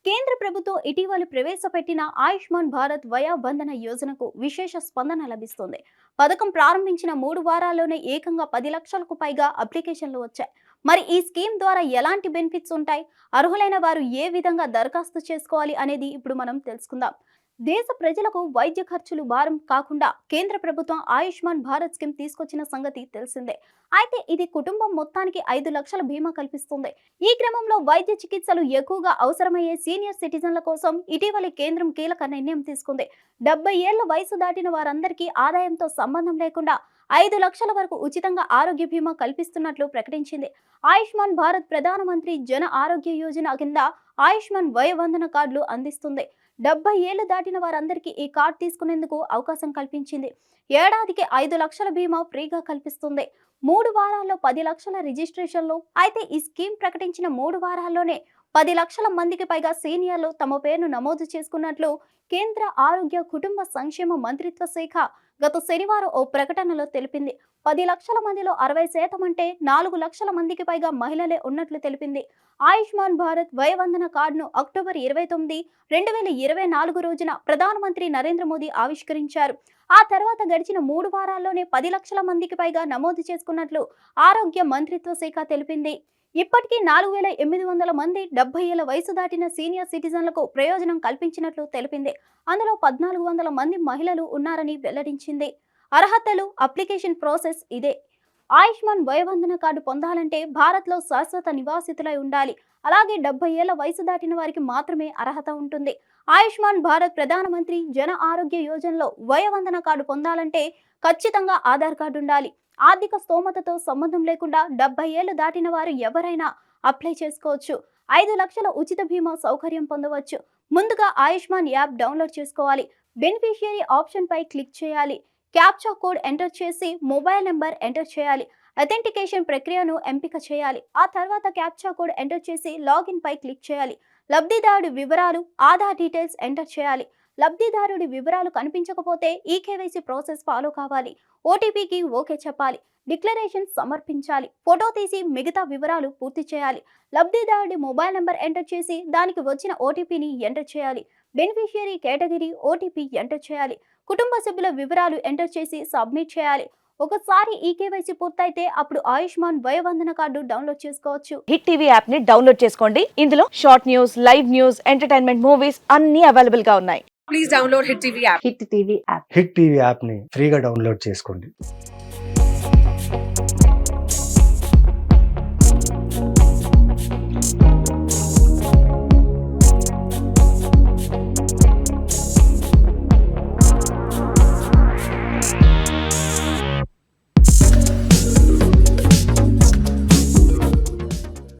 కేంద్ర ప్రభుత్వం ఇటీవల ప్రవేశపెట్టిన ఆయుష్మాన్ భారత్ వయా వందన యోజనకు విశేష స్పందన లభిస్తుంది. పథకం ప్రారంభించిన 3 వారాల్లోనే ఏకంగా 10 లక్షలకు పైగా అప్లికేషన్లు వచ్చాయి. మరి ఈ స్కీమ్ ద్వారా ఎలాంటి బెనిఫిట్స్ ఉంటాయి, అర్హులైన వారు ఏ విధంగా దరఖాస్తు చేసుకోవాలి అనేది ఇప్పుడు మనం తెలుసుకుందాం. దేశ ప్రజలకు వైద్య ఖర్చులు భారం కాకుండా కేంద్ర ప్రభుత్వం ఆయుష్మాన్ భారత్ స్కీమ్ తీసుకొచ్చిన సంగతి తెలిసిందే. అయితే ఇది కుటుంబం మొత్తానికి 5 లక్షల బీమా కల్పిస్తుంది. ఈ క్రమంలో వైద్య చికిత్సలు ఎక్కువగా అవసరమయ్యే సీనియర్ సిటిజన్ల కోసం ఇటీవల కేంద్రం కీలక నిర్ణయం తీసుకుంది. 70 ఏళ్ల వయసు దాటిన వారందరికీ ఆదాయంతో సంబంధం లేకుండా 5 లక్షల వరకు ఉచితంగా ఆరోగ్య బీమా కల్పిస్తున్నట్లు ప్రకటించింది. ఆయుష్మాన్ భారత్ ప్రధానమంత్రి జన ఆరోగ్య యోజన కింద ఆయుష్మాన్ వయవందన కార్డులు అందిస్తుంది. 70 ఏళ్లు దాటిన వారందరికీ ఈ కార్డు తీసుకునేందుకు అవకాశం కల్పించింది. ఏడాదికి 5 లక్షల బీమా ఫ్రీగా కల్పిస్తుంది. 3 వారాల్లో 10 లక్షల రిజిస్ట్రేషన్లు. అయితే ఈ స్కీమ్ ప్రకటించిన 3 వారాల్లోనే 10 లక్షల మందికి పైగా సీనియర్లు తమ పేరును నమోదు చేసుకున్నట్లు కేంద్ర ఆరోగ్య కుటుంబ సంక్షేమ మంత్రిత్వ శాఖ గత శనివారం ఓ ప్రకటనలో తెలిపింది. 10 లక్షల మందిలో 60% అంటే 4 లక్షల మందికి పైగా మహిళలే ఉన్నట్లు తెలిపింది. ఆయుష్మాన్ భారత్ వయవందన కార్డును అక్టోబర్ 29, 2024 రోజున ప్రధానమంత్రి నరేంద్ర మోదీ ఆవిష్కరించారు. ఆ తర్వాత గడిచిన 3 వారాల్లోనే 10 లక్షల మందికి పైగా నమోదు చేసుకున్నట్లు ఆరోగ్య మంత్రిత్వ శాఖ తెలిపింది. ఇప్పటికీ 4800 మంది 70 ఏళ్ల వయసు దాటిన సీనియర్ సిటిజన్లకు ప్రయోజనం కల్పించినట్లు తెలిపింది. అందులో 1400 మంది మహిళలు ఉన్నారని వెల్లడించింది. అర్హతలు, అప్లికేషన్ ప్రాసెస్ ఇదే. ఆయుష్మాన్ వయవందన కార్డు పొందాలంటే భారత్లో శాశ్వత నివాసితులై ఉండాలి. అలాగే 70 ఏళ్ల వయసు దాటిన వారికి మాత్రమే అర్హత ఉంటుంది. ఆయుష్మాన్ భారత్ ప్రధానమంత్రి జన ఆరోగ్య యోజనలో వయవందన కార్డు పొందాలంటే ఖచ్చితంగా ఆధార్ కార్డు ఉండాలి. ఆర్థిక స్తోమతతో సంబంధం లేకుండా 70 ఏళ్లు దాటిన వారు ఎవరైనా అప్లై చేసుకోవచ్చు. 5 లక్షల ఉచిత బీమా సౌకర్యం పొందవచ్చు. ముందుగా ఆయుష్మాన్ యాప్ డౌన్లోడ్ చేసుకోవాలి. బెనిఫిషియరీ ఆప్షన్ పై క్లిక్ చేయాలి. క్యాప్చా కోడ్ ఎంటర్ చేసి మొబైల్ నెంబర్ ఎంటర్ చేయాలి. అథెంటికేషన్ ప్రక్రియను ఎంపిక చేయాలి. ఆ తర్వాత క్యాప్చా కోడ్ ఎంటర్ చేసి లాగిన్ పై క్లిక్ చేయాలి. లబ్ధిదారుడి వివరాలు, ఆధార్ డీటెయిల్స్ ఎంటర్ చేయాలి. లబ్ధిదారుడి వివరాలు కనిపించకపోతే ఈకేవైసీ ప్రాసెస్ ఫాలో కావాలి. ఓటీపీకి ఓకే చెప్పాలి. డిక్లరేషన్ సమర్పించాలి. ఫోటో తీసి మిగతా వివరాలు పూర్తి చేయాలి. లబ్ధిదారుడి మొబైల్ నెంబర్ ఎంటర్ చేసి దానికి వచ్చిన ఓటీపీని ఎంటర్ చేయాలి. బెనిఫిషియరీ కేటగిరీ, ఓటీపీ ఎంటర్ చేయాలి. కుటుంబ సభ్యుల వివరాలు ఎంటర్ చేసి సబ్మిట్ చేయాలి. ఒకసారి ఈకేవైసీ పూర్తయితే అప్పుడు ఆయుష్మాన్ వయవందన కార్డు డౌన్లోడ్ చేసుకోవచ్చు. హిట్ టీవీ యాప్ ని డౌన్లోడ్ చేసుకోండి. ఇందులో short news, live news, entertainment movies అన్ని అవైలబుల్ గా ఉన్నాయి. Please download Hit TV app. Hit TV app hit TV యాప్ని ఫ్రీగా డౌన్లోడ్ చేసుకోండి.